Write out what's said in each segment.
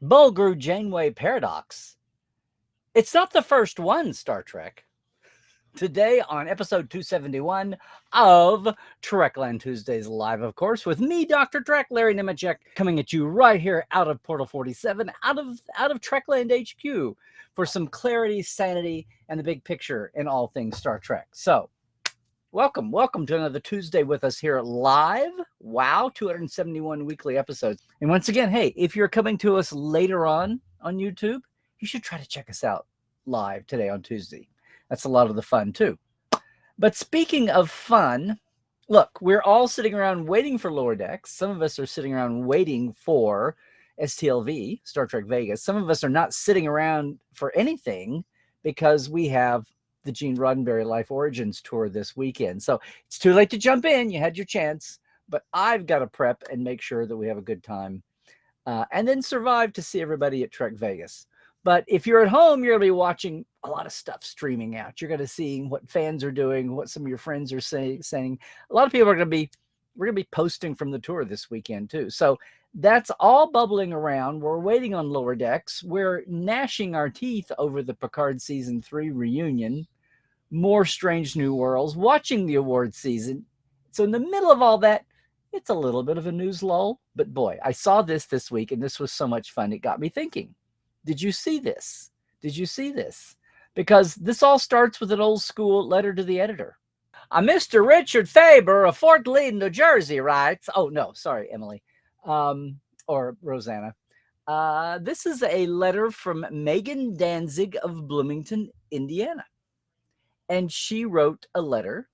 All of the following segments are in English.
Mulgrew Janeway Paradox. It's not the first one, Star Trek. Today on episode 271 of Trekland Tuesdays Live, of course, with me, Dr. Trek, Larry Nemecek, coming at you right here out of Portal 47, out of Trekland HQ for some clarity, sanity, and the big picture in all things Star Trek. So, welcome to another Tuesday with us here live. Wow, 271 weekly episodes. And once again, hey, if you're coming to us later on YouTube, you should try to check us out live today on Tuesday. That's a lot of the fun too. But speaking of fun, look, we're all sitting around waiting for Lower Decks. Some of us are sitting around waiting for STLV, Star Trek Vegas. Some of us are not sitting around for anything because we have the Gene Roddenberry Life Origins Tour this weekend. So it's too late to jump in. You had your chance, but I've got to prep and make sure that we have a good time and then survive to see everybody at Trek Vegas. But if you're at home, you're going to be watching a lot of stuff streaming out. You're going to see what fans are doing, what some of your friends are saying. A lot of people we're going to be posting from the tour this weekend too. So that's all bubbling around. We're waiting on Lower Decks. We're gnashing our teeth over the Picard Season 3 reunion, more Strange New Worlds, watching the awards season. So in the middle of all that, it's a little bit of a news lull. But boy, I saw this week, and this was so much fun. It got me thinking. Did you see this? Because this all starts with an old school letter to the editor. Mr. Richard Faber of Fort Lee, New Jersey writes, oh, no, sorry, Emily, or Rosanna. This is a letter from Megan Danzig of Bloomington, Indiana. And she wrote a letter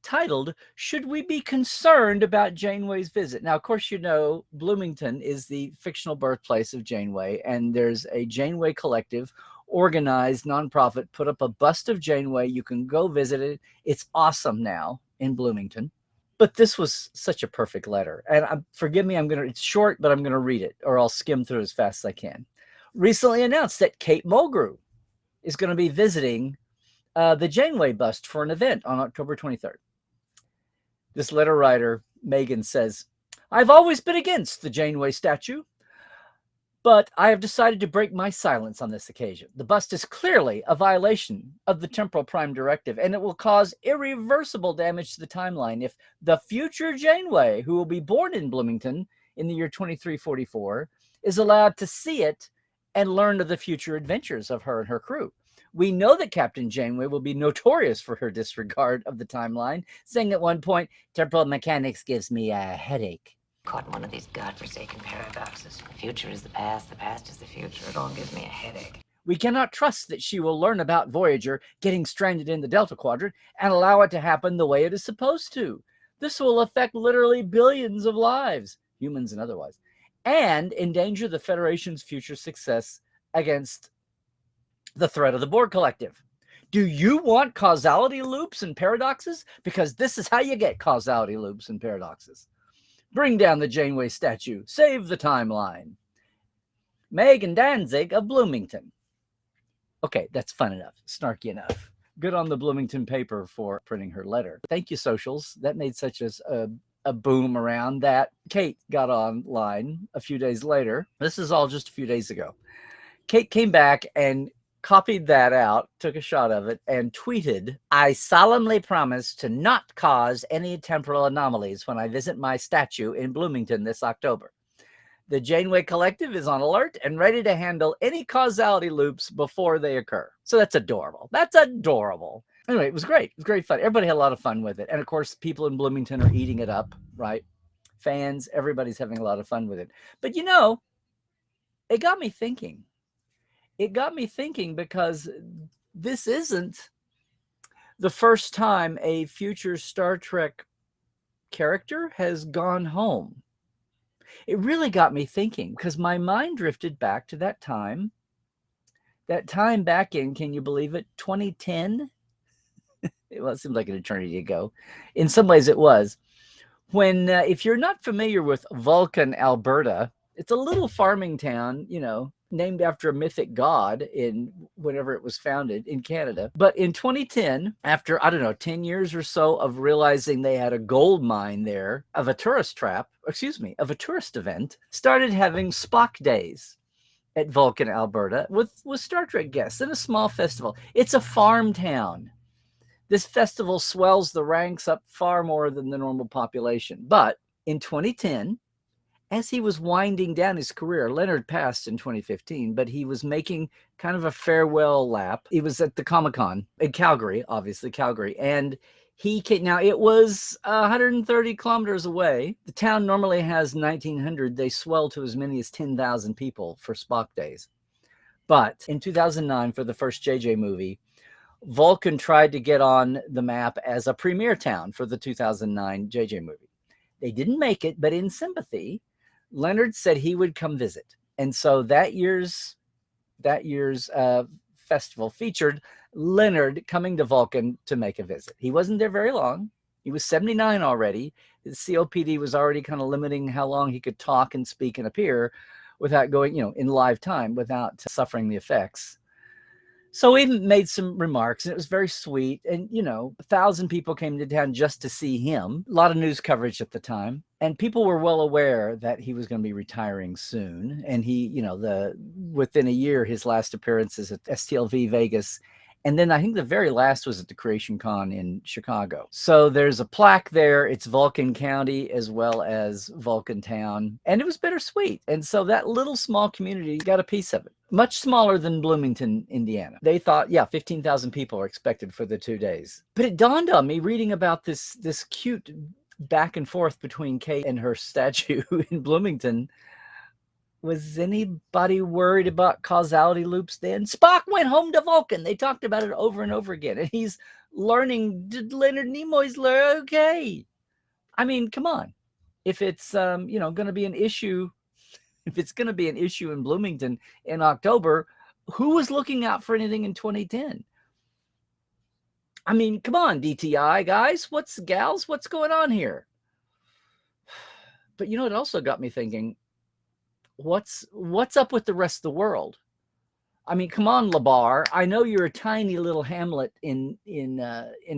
titled, "Should We Be Concerned About Janeway's Visit?" Now, of course, you know, Bloomington is the fictional birthplace of Janeway, and there's a Janeway collective, organized nonprofit, put up a bust of Janeway. You can go visit it. It's awesome now in Bloomington. But this was such a perfect letter. And forgive me, it's short, but I'm going to read it, or I'll skim through as fast as I can. Recently announced that Kate Mulgrew is going to be visiting the Janeway bust for an event on October 23rd. This letter writer, Megan, says, "I've always been against the Janeway statue, but I have decided to break my silence on this occasion. The bust is clearly a violation of the Temporal Prime Directive, and it will cause irreversible damage to the timeline if the future Janeway, who will be born in Bloomington in the year 2344, is allowed to see it and learn of the future adventures of her and her crew. We know that Captain Janeway will be notorious for her disregard of the timeline, saying at one point, 'Temporal mechanics gives me a headache.' Caught in one of these godforsaken paradoxes. The future is the past is the future. It all gives me a headache. We cannot trust that she will learn about Voyager getting stranded in the Delta Quadrant and allow it to happen the way it is supposed to. This will affect literally billions of lives, humans and otherwise, and endanger the Federation's future success against the threat of the Borg Collective. Do you want causality loops and paradoxes? Because this is how you get causality loops and paradoxes. Bring down the Janeway statue. Save the timeline. Megan Danzig of Bloomington." Okay, that's fun enough. Snarky enough. Good on the Bloomington paper for printing her letter. Thank you, socials. That made such a boom around that Kate got online a few days later. This is all just a few days ago. Kate came back and copied that out, took a shot of it, and tweeted, "I solemnly promise to not cause any temporal anomalies when I visit my statue in Bloomington this October. The Janeway Collective is on alert and ready to handle any causality loops before they occur." So that's adorable. Anyway, it was great. It was great fun. Everybody had a lot of fun with it. And of course, people in Bloomington are eating it up, right? Fans, everybody's having a lot of fun with it. But you know, it got me thinking. Because this isn't the first time a future Star Trek character has gone home. It really got me thinking because my mind drifted back to that time back in, can you believe it, 2010? It seemed like an eternity ago. In some ways it was. When, if you're not familiar with Vulcan, Alberta, it's a little farming town, named after a mythic god in whenever it was founded in Canada. But in 2010, after, 10 years or so of realizing they had a gold mine there, of a tourist event, started having Spock days. at Vulcan, Alberta, with Star Trek guests in a small festival. It's a farm town. This festival swells the ranks up far more than the normal population. But in 2010, as he was winding down his career, Leonard passed in 2015, but he was making kind of a farewell lap. He was at the Comic-Con in Calgary, obviously Calgary, and he came. Now it was 130 kilometers away. The town normally has 1,900. They swell to as many as 10,000 people for Spock days. But in 2009, for the first JJ movie, Vulcan tried to get on the map as a premiere town for the 2009 JJ movie. They didn't make it, but in sympathy, Leonard said he would come visit. And so that year's festival featured Leonard coming to Vulcan to make a visit. He wasn't there very long. He was 79 already. His COPD was already kind of limiting how long he could talk and speak and appear without going, in live time, without suffering the effects. So he made some remarks, and it was very sweet. And, 1,000 people came to town just to see him. A lot of news coverage at the time. And people were well aware that he was going to be retiring soon. And he, within a year, his last appearances at STLV Vegas. And then I think the very last was at the Creation Con in Chicago. So there's a plaque there. It's Vulcan County as well as Vulcan Town. And it was bittersweet. And so that little small community got a piece of it. Much smaller than Bloomington, Indiana. They thought, 15,000 people are expected for the 2 days. But it dawned on me reading about this cute back and forth between Kate and her statue in Bloomington. Was anybody worried about causality loops then? Spock went home to Vulcan. They talked about it over and over again. And he's learning, did Leonard Nimoy's learn? Okay. I mean, come on. If it's, going to be an issue, if it's going to be an issue in Bloomington in October, who was looking out for anything in 2010? I mean, come on, DTI guys, gals, what's going on here? But it also got me thinking, what's up with the rest of the world? I mean, come on, Labar. I know you're a tiny little hamlet in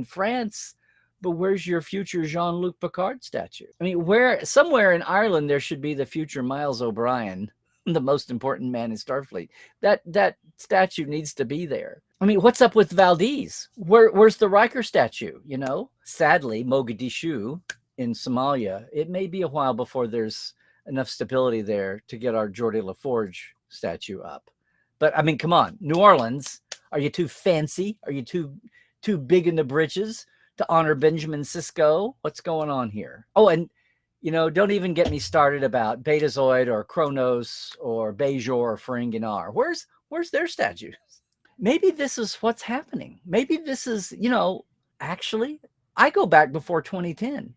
France, but where's your future Jean-Luc Picard statue? I mean, somewhere in Ireland there should be the future Miles O'Brien, the most important man in Starfleet. That statue needs to be there. I mean, what's up with Valdez? Where's the Riker statue? Sadly, Mogadishu in Somalia, it may be a while before there's enough stability there to get our Geordie LaForge statue up. But I mean, come on, New Orleans, are you too fancy? Are you too big in the britches to honor Benjamin Sisko? What's going on here? Oh, and don't even get me started about Betazoid or Kronos or Bajor or Ferenginar. Where's their statues? Maybe this is what's happening. Maybe this is, actually, I go back before 2010.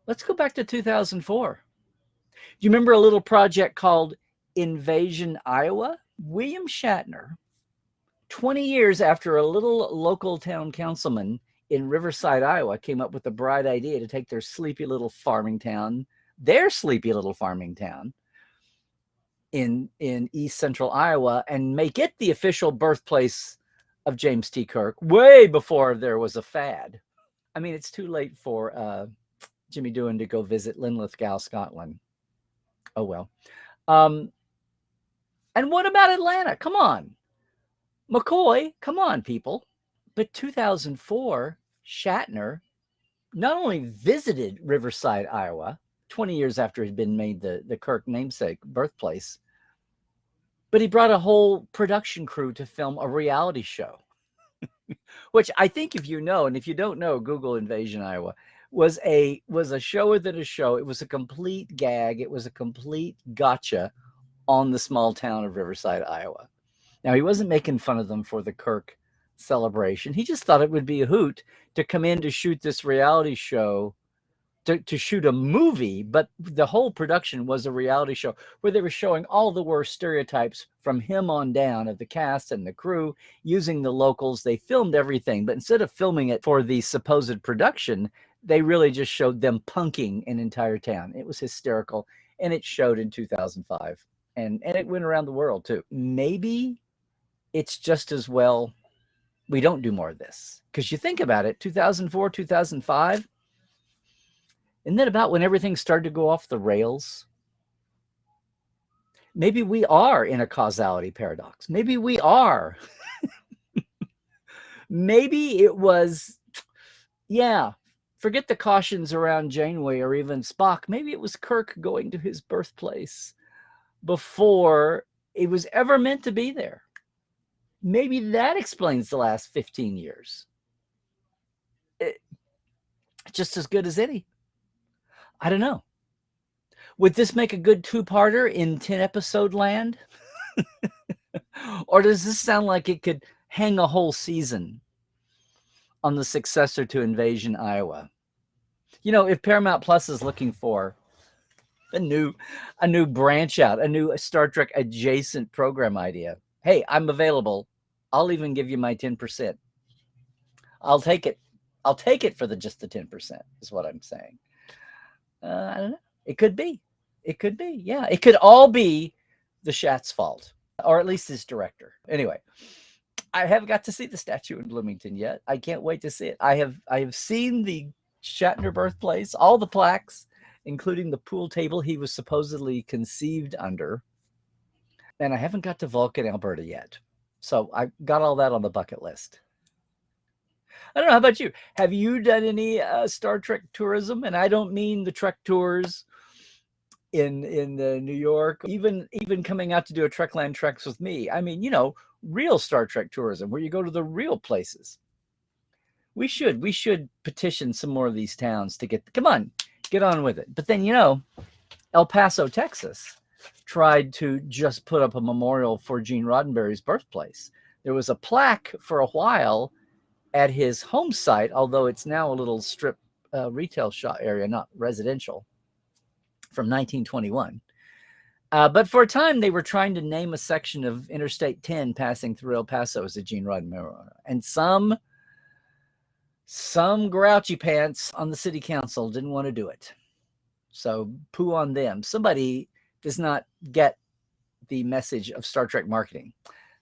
Let's go back to 2004. Do you remember a little project called Invasion Iowa? William Shatner, 20 years after a little local town councilman in Riverside, Iowa, came up with the bright idea to take their sleepy little farming town in East Central Iowa and make it the official birthplace of James T. Kirk, way before there was a fad. I mean, it's too late for Jimmy Doohan to go visit Linlithgow, Scotland. Oh, well. And what about Atlanta? Come on. McCoy, come on, people. But 2004, Shatner not only visited Riverside, Iowa, 20 years after it had been made the Kirk namesake birthplace, but he brought a whole production crew to film a reality show, which I think if you know, and if you don't know, Google Invasion Iowa, was a show within a show. It was a complete gag. It was a complete gotcha on the small town of Riverside, Iowa. Now, he wasn't making fun of them for the Kirk celebration. He just thought it would be a hoot to come in to shoot this reality show, to shoot a movie, but the whole production was a reality show where they were showing all the worst stereotypes from him on down of the cast and the crew, using the locals. They filmed everything, but instead of filming it for the supposed production, they really just showed them punking an entire town. It was hysterical, and it showed in 2005. And it went around the world, too. Maybe it's just as well we don't do more of this. Because you think about it, 2004, 2005, isn't that about when everything started to go off the rails? Maybe we are in a causality paradox. Maybe we are. Maybe it was, yeah, forget the cautions around Janeway or even Spock. Maybe it was Kirk going to his birthplace before it was ever meant to be there. Maybe that explains the last 15 years. Just as good as any. I don't know. Would this make a good two-parter in 10-episode land? Or does this sound like it could hang a whole season on the successor to Invasion Iowa? You know, if Paramount Plus is looking for a new branch out, a new Star Trek adjacent program idea, hey, I'm available. I'll even give you my 10%. I'll take it. I'll take it for just the 10%, is what I'm saying. I don't know. It could be. It could be. Yeah. It could all be the Shat's fault, or at least his director. Anyway, I haven't got to see the statue in Bloomington yet. I can't wait to see it. I have seen the Shatner birthplace, all the plaques, including the pool table he was supposedly conceived under. And I haven't got to Vulcan, Alberta yet. So I got all that on the bucket list. I don't know. How about you? Have you done any Star Trek tourism? And I don't mean the Trek tours in New York, even coming out to do a Trekland Treks with me. I mean, you know, real Star Trek tourism where you go to the real places. We should petition some more of these towns to get on with it. But then, you know, El Paso, Texas tried to just put up a memorial for Gene Roddenberry's birthplace. There was a plaque for a while at his home site, although it's now a little strip retail shop area, not residential, from 1921. But for a time, they were trying to name a section of Interstate 10 passing through El Paso as a Gene Roddenberry. And some grouchy pants on the city council didn't want to do it. So poo on them. Somebody does not get the message of Star Trek marketing.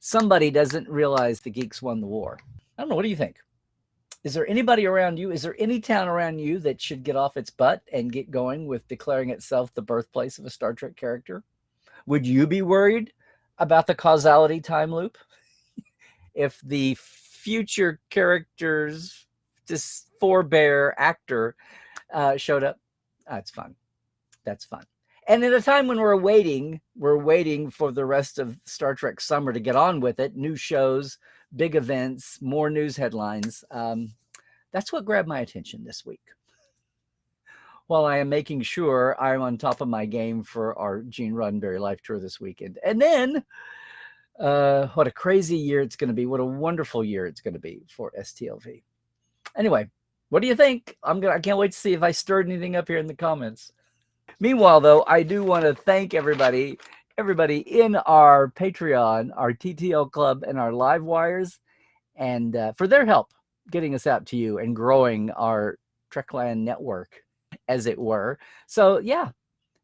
Somebody doesn't realize the geeks won the war. I don't know. What do you think? Is there anybody around you? Is there any town around you that should get off its butt and get going with declaring itself the birthplace of a Star Trek character? Would you be worried about the causality time loop? If the future character's this forebear actor showed up, that's fun. That's fun. And at a time when we're waiting for the rest of Star Trek summer to get on with it, new shows, big events, more news headlines. That's what grabbed my attention this week. While I am making sure I'm on top of my game for our Gene Roddenberry life tour this weekend. And then what a crazy year it's going to be. What a wonderful year it's going to be for STLV. Anyway, what do you think? I can't wait to see if I stirred anything up here in the comments. Meanwhile, though, I do want to thank everybody in our Patreon, our TTL Club, and our Live Wires, and for their help getting us out to you and growing our Trekland network, as it were. So, yeah,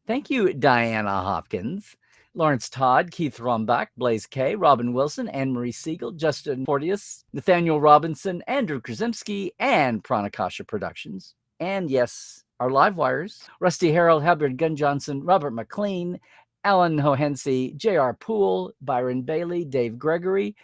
thank you, Diana Hopkins, Lawrence Todd, Keith Rombach, Blaze K, Robin Wilson, Anne-Marie Siegel, Justin Porteous, Nathaniel Robinson, Andrew Krasimski, and Pranakasha Productions. And yes, our Live Wires, Rusty Harold, Halbert Gunn Johnson, Robert McLean, Alan Hohensi, J.R. Poole, Byron Bailey, Dave Gregory,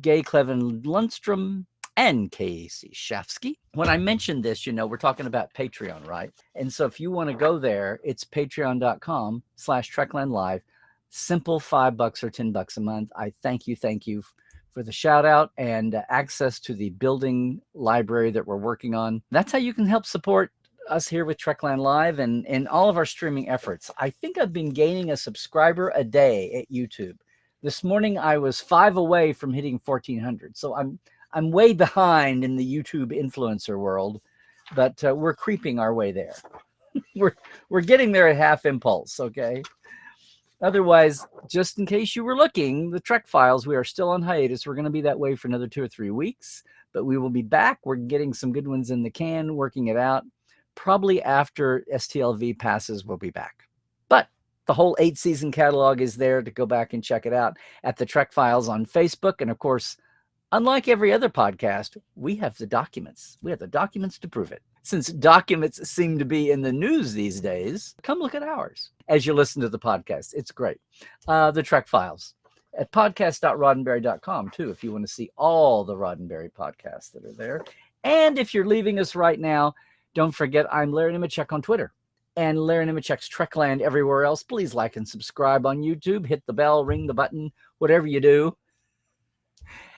Gay Clevin Lundstrom, and Casey Shafsky. When I mentioned this, you know, we're talking about Patreon, right? And so if you want to go there, it's patreon.com/TreklandLive. Simple $5 or $10 a month. I thank you for the shout out and access to the building library that we're working on. That's how you can help support us here with Trekland Live and all of our streaming efforts. I think I've been gaining a subscriber a day at YouTube. This morning I was 5 away from hitting 1,400. So I'm way behind in the YouTube influencer world, but we're creeping our way there. we're getting there at half impulse, okay? Otherwise, just in case you were looking, the Trek Files, we are still on hiatus. We're going to be that way for another 2 or 3 weeks, but we will be back. We're getting some good ones in the can, working it out. Probably after STLV passes, we'll be back. But the whole 8-season catalog is there to go back and check it out at the Trek Files on Facebook. And of course, unlike every other podcast, we have the documents. We have the documents to prove it. Since documents seem to be in the news these days, come look at ours as you listen to the podcast. It's great. The Trek Files at podcast.roddenberry.com, too, if you want to see all the Roddenberry podcasts that are there. And if you're leaving us right now, don't forget I'm Larry Nemecek on Twitter. And Larry Nemecek's Trekland everywhere else. Please like and subscribe on YouTube. Hit the bell, ring the button, whatever you do.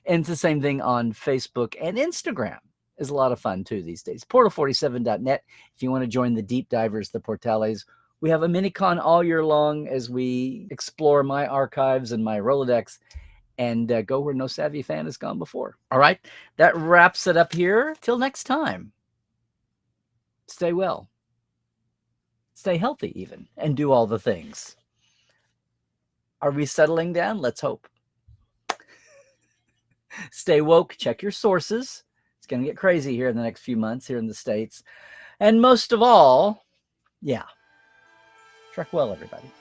And it's the same thing on Facebook and Instagram. Is a lot of fun, too, these days. Portal47.net if you want to join the deep divers, the Portales. We have a mini-con all year long as we explore my archives and my Rolodex and go where no savvy fan has gone before. All right, that wraps it up here. Till next time, stay well, stay healthy even, and do all the things. Are we settling down? Let's hope. Stay woke, check your sources. It's going to get crazy here in the next few months here in the States. And most of all, yeah, trek well, everybody.